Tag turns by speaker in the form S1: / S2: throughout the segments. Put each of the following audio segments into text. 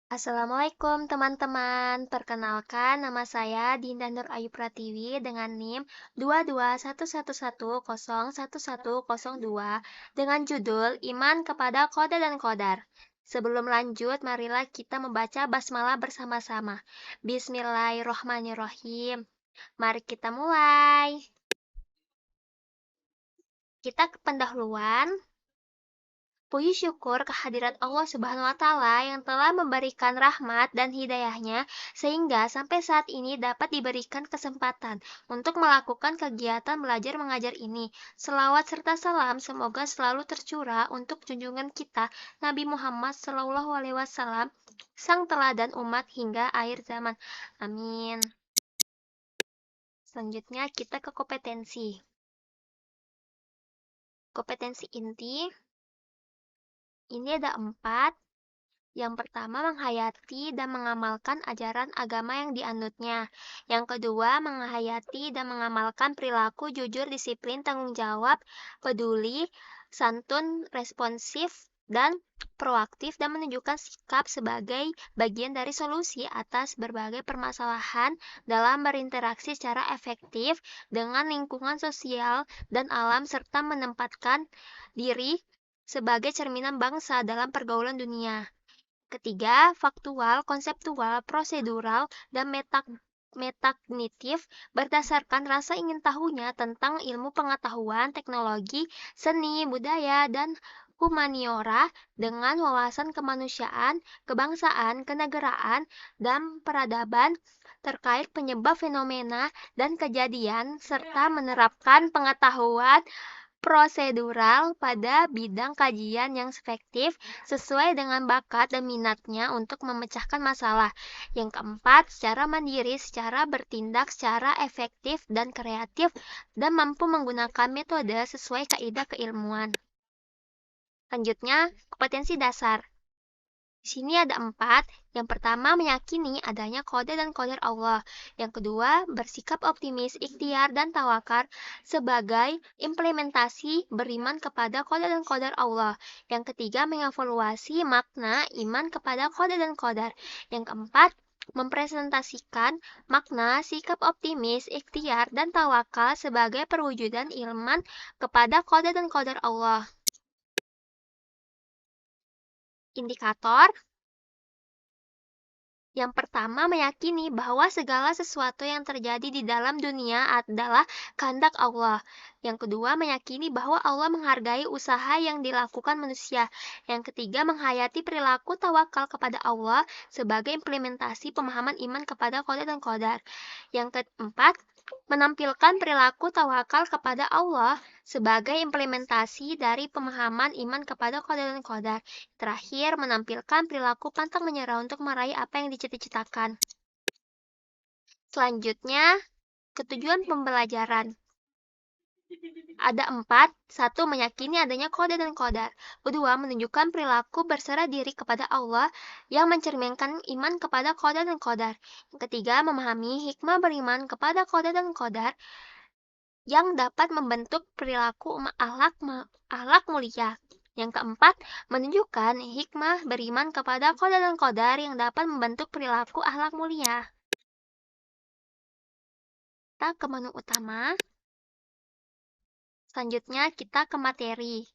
S1: Assalamualaikum teman-teman, perkenalkan nama saya Dinda Nur Ayu Pratiwi dengan NIM 22111011102 dengan judul Iman kepada Qada dan Qadar. Sebelum lanjut, marilah kita membaca basmalah bersama-sama. Bismillahirrohmanirrohim. Mari kita mulai. Kita ke pendahuluan. Puji syukur kehadirat Allah Subhanahu wa Ta'ala yang telah memberikan rahmat dan hidayahnya sehingga sampai saat ini dapat diberikan kesempatan untuk melakukan kegiatan belajar mengajar ini. Selawat serta salam semoga selalu tercurah untuk junjungan kita Nabi Muhammad SAW, sang teladan umat hingga akhir zaman. Amin. Selanjutnya kita ke kompetensi. Kompetensi inti. Ini ada 4. Yang pertama, menghayati dan mengamalkan ajaran agama yang dianutnya. Yang kedua, menghayati dan mengamalkan perilaku jujur, disiplin, tanggung jawab, peduli, santun, responsif, dan proaktif dan menunjukkan sikap sebagai bagian dari solusi atas berbagai permasalahan dalam berinteraksi secara efektif dengan lingkungan sosial dan alam serta menempatkan diri sebagai cerminan bangsa dalam pergaulan dunia. Ketiga, faktual, konseptual, prosedural, dan metakognitif berdasarkan rasa ingin tahunya tentang ilmu pengetahuan, teknologi, seni, budaya, dan humaniora dengan wawasan kemanusiaan, kebangsaan, kenegaraan, dan peradaban terkait penyebab fenomena dan kejadian, serta menerapkan pengetahuan prosedural pada bidang kajian yang efektif sesuai dengan bakat dan minatnya untuk memecahkan masalah. Yang keempat, secara mandiri, secara bertindak secara efektif dan kreatif dan mampu menggunakan metode sesuai kaidah keilmuan. Selanjutnya, kompetensi dasar. Di sini ada 4. Yang pertama, meyakini adanya qada dan qadar Allah. Yang kedua, bersikap optimis, ikhtiar, dan tawakal sebagai implementasi beriman kepada qada dan qadar Allah. Yang ketiga, mengevaluasi makna iman kepada qada dan qadar. Yang keempat, mempresentasikan makna sikap optimis, ikhtiar, dan tawakal sebagai perwujudan iman kepada qada dan qadar Allah. Indikator. Yang pertama, meyakini bahwa segala sesuatu yang terjadi di dalam dunia adalah kehendak Allah. Yang kedua, meyakini bahwa Allah menghargai usaha yang dilakukan manusia. Yang ketiga, menghayati perilaku tawakal kepada Allah sebagai implementasi pemahaman iman kepada qada dan qadar. Yang keempat, menampilkan perilaku tawakal kepada Allah sebagai implementasi dari pemahaman iman kepada qada dan qadar. Terakhir, menampilkan perilaku pantang menyerah untuk meraih apa yang dicita-citakan. Selanjutnya, ketujuan pembelajaran. Ada 4. 1. Meyakini adanya qada dan qadar. Kedua, menunjukkan perilaku berserah diri kepada Allah yang mencerminkan iman kepada qada dan qadar. Yang ketiga, memahami hikmah beriman kepada qada dan qadar yang dapat membentuk perilaku akhlak mulia. Yang keempat, menunjukkan hikmah beriman kepada qada dan qadar yang dapat membentuk perilaku akhlak mulia. Kita ke menu utama. Selanjutnya kita ke materi.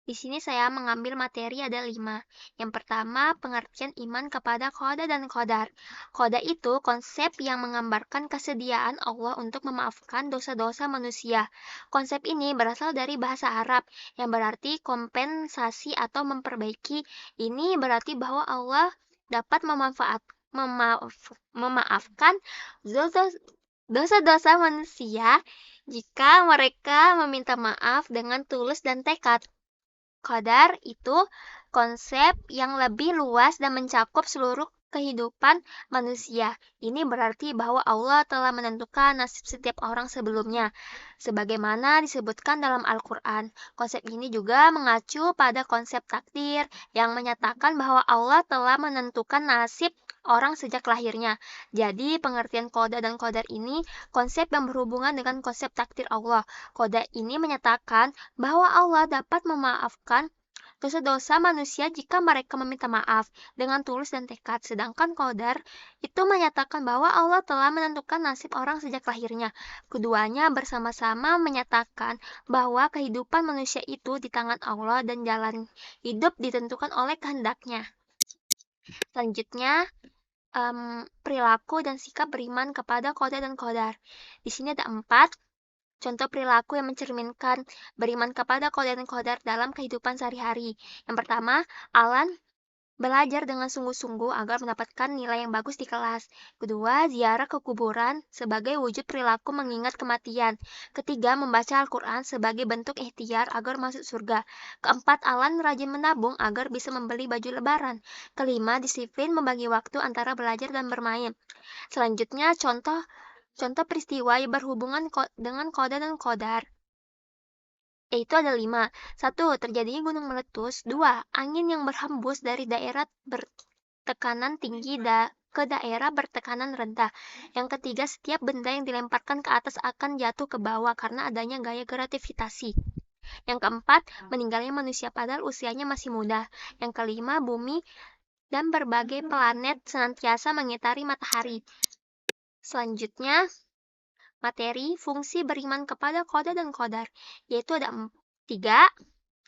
S1: Di sini saya mengambil materi ada 5. Yang pertama, pengertian iman kepada qada dan qadar. Qada itu konsep yang menggambarkan kesediaan Allah untuk memaafkan dosa-dosa manusia. Konsep ini berasal dari bahasa Arab yang berarti kompensasi atau memperbaiki. Ini berarti bahwa Allah dapat memaafkan dosa-dosa manusia jika mereka meminta maaf dengan tulus dan tekad. Qadar itu konsep yang lebih luas dan mencakup seluruh kehidupan manusia. Ini berarti bahwa Allah telah menentukan nasib setiap orang sebelumnya, sebagaimana disebutkan dalam Al-Quran. Konsep ini juga mengacu pada konsep takdir yang menyatakan bahwa Allah telah menentukan nasib orang sejak lahirnya. Jadi, pengertian qada dan qadar ini konsep yang berhubungan dengan konsep takdir Allah. Qada ini menyatakan bahwa Allah dapat memaafkan dosa-dosa manusia jika mereka meminta maaf dengan tulus dan tekad. Sedangkan qadar itu menyatakan bahwa Allah telah menentukan nasib orang sejak lahirnya. Keduanya bersama-sama menyatakan bahwa kehidupan manusia itu di tangan Allah dan jalan hidup ditentukan oleh kehendaknya. Selanjutnya, perilaku dan sikap beriman kepada qada dan qadar. Di sini ada 4 contoh perilaku yang mencerminkan beriman kepada qada dan qadar dalam kehidupan sehari-hari. Yang pertama, Alan belajar dengan sungguh-sungguh agar mendapatkan nilai yang bagus di kelas. Kedua, ziarah ke kuburan sebagai wujud perilaku mengingat kematian. Ketiga, membaca Al-Quran sebagai bentuk ikhtiar agar masuk surga. Keempat, Alan rajin menabung agar bisa membeli baju lebaran. Kelima, disiplin membagi waktu antara belajar dan bermain. Selanjutnya, contoh peristiwa yang berhubungan dengan qada dan qadar, yaitu ada 5. 1. Terjadinya gunung meletus. 2. Angin yang berhembus dari daerah bertekanan tinggi ke daerah bertekanan rendah. Yang ketiga, setiap benda yang dilemparkan ke atas akan jatuh ke bawah karena adanya gaya gravitasi. Yang keempat, meninggalnya manusia padahal usianya masih muda. Yang kelima, bumi dan berbagai planet senantiasa mengitari matahari. Selanjutnya, materi fungsi beriman kepada qada dan qadar, yaitu ada 3.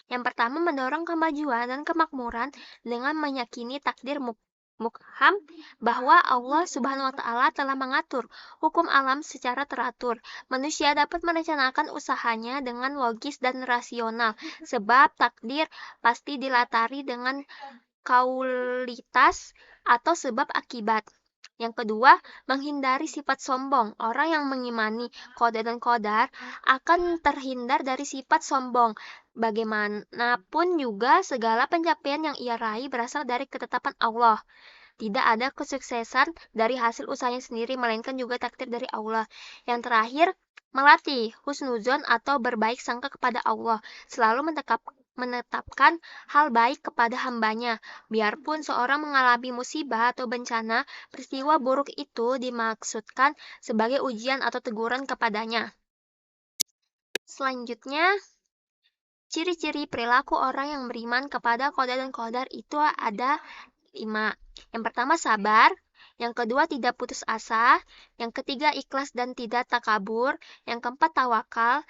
S1: Yang pertama, mendorong kemajuan dan kemakmuran dengan meyakini takdir mukham bahwa Allah Subhanahu wa Ta'ala telah mengatur hukum alam secara teratur. Manusia dapat merencanakan usahanya dengan logis dan rasional, sebab takdir pasti dilatari dengan kaulitas atau sebab akibat. Yang kedua, menghindari sifat sombong. Orang yang mengimani qada dan qadar akan terhindar dari sifat sombong. Bagaimanapun juga segala pencapaian yang ia raih berasal dari ketetapan Allah. Tidak ada kesuksesan dari hasil usahanya sendiri, melainkan juga takdir dari Allah. Yang terakhir, melatih husnuzon atau berbaik sangka kepada Allah. Selalu menetapkan hal baik kepada hambanya. Biarpun seorang mengalami musibah atau bencana, peristiwa buruk itu dimaksudkan sebagai ujian atau teguran kepadanya. Selanjutnya, ciri-ciri perilaku orang yang beriman kepada qada dan qadar itu ada 5. Yang pertama, sabar. Yang kedua, tidak putus asa. Yang ketiga, ikhlas dan tidak takabur. Yang keempat, tawakal.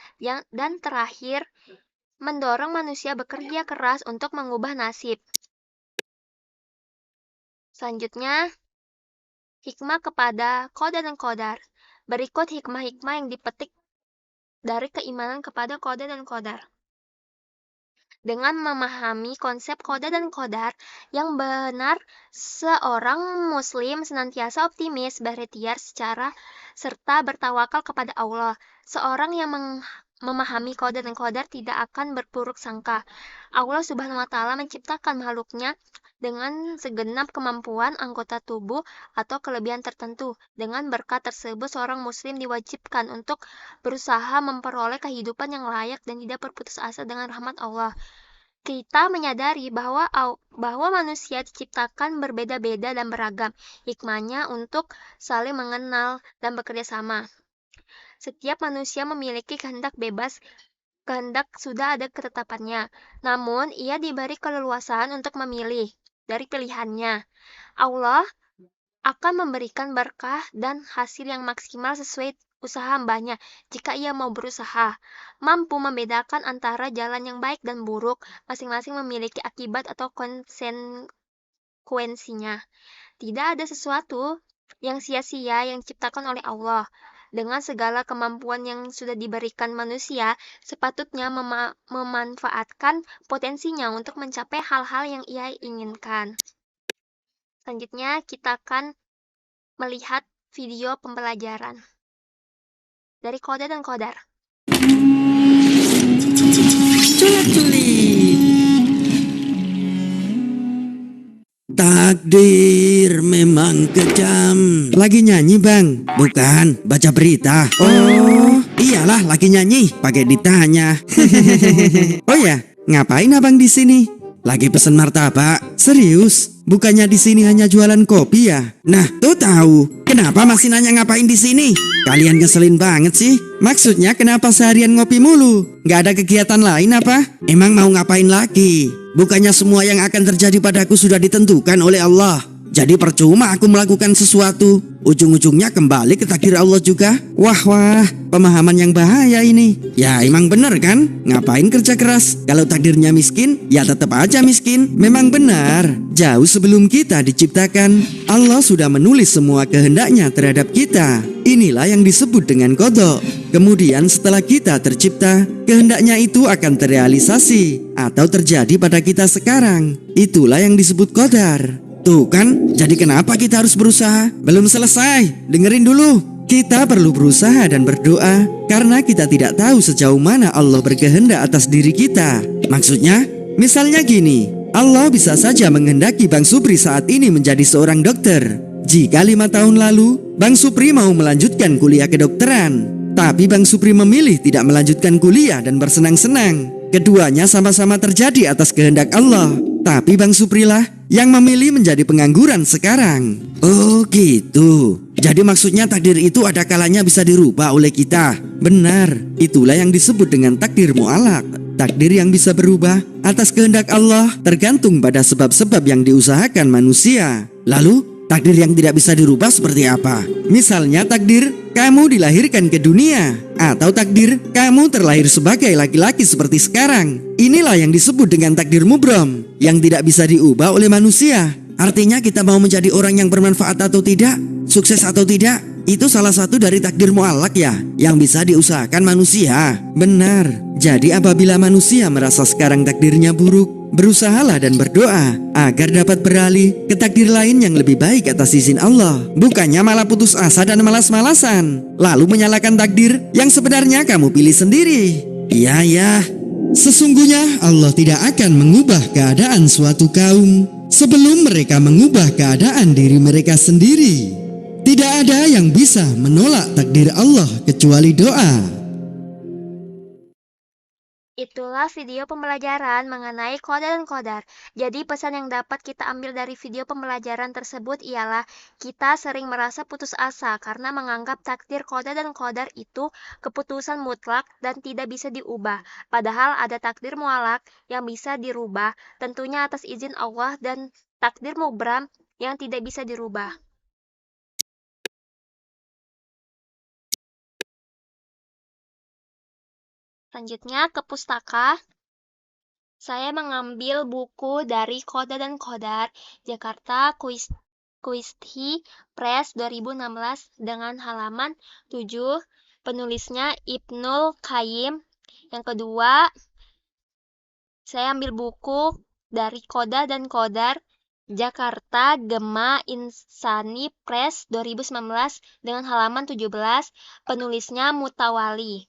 S1: Dan terakhir, mendorong manusia bekerja keras untuk mengubah nasib. Selanjutnya, hikmah kepada qada dan qadar. Berikut hikmah-hikmah yang dipetik dari keimanan kepada qada dan qadar. Dengan memahami konsep qada dan qadar yang benar, seorang muslim senantiasa optimis, berikhtiar serta bertawakal kepada Allah. Seorang yang memahami qada dan qadar tidak akan berburuk sangka. Allah Subhanahu wa Ta'ala menciptakan makhluknya dengan segenap kemampuan anggota tubuh atau kelebihan tertentu. Dengan berkat tersebut, seorang muslim diwajibkan untuk berusaha memperoleh kehidupan yang layak dan tidak berputus asa dengan rahmat Allah. Kita menyadari bahwa manusia diciptakan berbeda-beda dan beragam. Hikmahnya untuk saling mengenal dan bekerja sama. Setiap manusia memiliki kehendak bebas, kehendak sudah ada ketetapannya. Namun, ia diberi keleluasaan untuk memilih dari pilihannya. Allah akan memberikan berkah dan hasil yang maksimal sesuai usaha hambanya jika ia mau berusaha. Mampu membedakan antara jalan yang baik dan buruk, masing-masing memiliki akibat atau konsekuensinya. Tidak ada sesuatu yang sia-sia yang diciptakan oleh Allah. Dengan segala kemampuan yang sudah diberikan manusia, sepatutnya memanfaatkan potensinya untuk mencapai hal-hal yang ia inginkan. Selanjutnya, kita akan melihat video pembelajaran dari qada dan qadar.
S2: Takdir memang kejam. Lagi nyanyi bang? Bukan, baca berita. Oh, iyalah lagi nyanyi, pakai ditanya. Oh ya, ngapain abang di sini? Lagi pesen martabak? Serius? Bukannya di sini hanya jualan kopi ya? Nah, tuh tahu. Kenapa masih nanya ngapain di sini? Kalian ngeselin banget sih. Maksudnya kenapa seharian ngopi mulu? Gak ada kegiatan lain apa? Emang mau ngapain lagi? Bukannya semua yang akan terjadi padaku sudah ditentukan oleh Allah? Jadi percuma aku melakukan sesuatu. Ujung-ujungnya kembali ke takdir Allah juga. Wah, pemahaman yang bahaya ini. Ya emang bener kan? Ngapain kerja keras? Kalau takdirnya miskin, ya tetap aja miskin. Memang benar. Jauh sebelum kita diciptakan, Allah sudah menulis semua kehendaknya terhadap kita. Inilah yang disebut dengan qada. Kemudian setelah kita tercipta, kehendaknya itu akan terrealisasi atau terjadi pada kita sekarang. Itulah yang disebut qadar. Tuh kan, jadi kenapa kita harus berusaha? Belum selesai, dengerin dulu. Kita perlu berusaha dan berdoa karena kita tidak tahu sejauh mana Allah berkehendak atas diri kita. Maksudnya, misalnya gini, Allah bisa saja menghendaki Bang Supri saat ini menjadi seorang dokter. Jika 5 tahun lalu, Bang Supri mau melanjutkan kuliah kedokteran, tapi Bang Supri memilih tidak melanjutkan kuliah dan bersenang-senang. Keduanya sama-sama terjadi atas kehendak Allah, tapi Bang Supri lah yang memilih menjadi pengangguran sekarang. Oh gitu. Jadi maksudnya takdir itu ada kalanya bisa dirubah oleh kita. Benar, itulah yang disebut dengan takdir mu'alaq. Takdir yang bisa berubah atas kehendak Allah tergantung pada sebab-sebab yang diusahakan manusia. Lalu, takdir yang tidak bisa dirubah seperti apa? Misalnya takdir kamu dilahirkan ke dunia, atau takdir kamu terlahir sebagai laki-laki seperti sekarang. Inilah yang disebut dengan takdir mubram, yang tidak bisa diubah oleh manusia. Artinya kita mau menjadi orang yang bermanfaat atau tidak, sukses atau tidak, itu salah satu dari takdir mu'alaq ya, yang bisa diusahakan manusia. Benar. Jadi apabila manusia merasa sekarang takdirnya buruk, berusahalah dan berdoa agar dapat beralih ke takdir lain yang lebih baik atas izin Allah. Bukannya malah putus asa dan malas-malasan, lalu menyalahkan takdir yang sebenarnya kamu pilih sendiri. Ya, sesungguhnya Allah tidak akan mengubah keadaan suatu kaum sebelum mereka mengubah keadaan diri mereka sendiri. Tidak ada yang bisa menolak takdir Allah kecuali doa.
S1: Itulah video pembelajaran mengenai qada dan qadar. Jadi pesan yang dapat kita ambil dari video pembelajaran tersebut ialah kita sering merasa putus asa karena menganggap takdir qada dan qadar itu keputusan mutlak dan tidak bisa diubah. Padahal ada takdir mu'alaq yang bisa dirubah, tentunya atas izin Allah, dan takdir mubram yang tidak bisa dirubah. Selanjutnya ke pustaka. Saya mengambil buku dari Qada dan Qadar, Jakarta Kuisti Press 2016 dengan halaman 7. Penulisnya Ibnul Qayyim. Yang kedua, saya ambil buku dari Qada dan Qadar, Jakarta Gema Insani Press 2019 dengan halaman 17. Penulisnya Mutawali.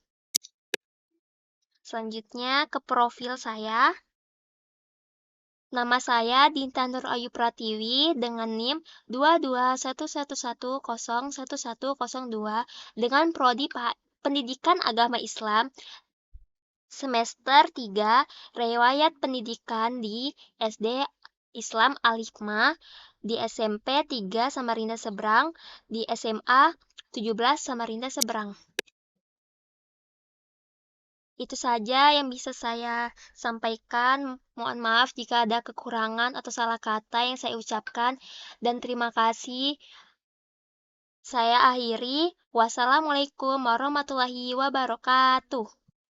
S1: Selanjutnya ke profil saya. Nama saya Dinta Nur Ayu Pratiwi dengan NIM 22111011102 dengan prodi Pendidikan Agama Islam semester 3, riwayat pendidikan di SD Islam Al-Hikmah, di SMP 3 Samarinda Seberang, di SMA 17 Samarinda Seberang. Itu saja yang bisa saya sampaikan. Mohon maaf jika ada kekurangan atau salah kata yang saya ucapkan. Dan terima kasih. Saya akhiri. Wassalamualaikum warahmatullahi wabarakatuh.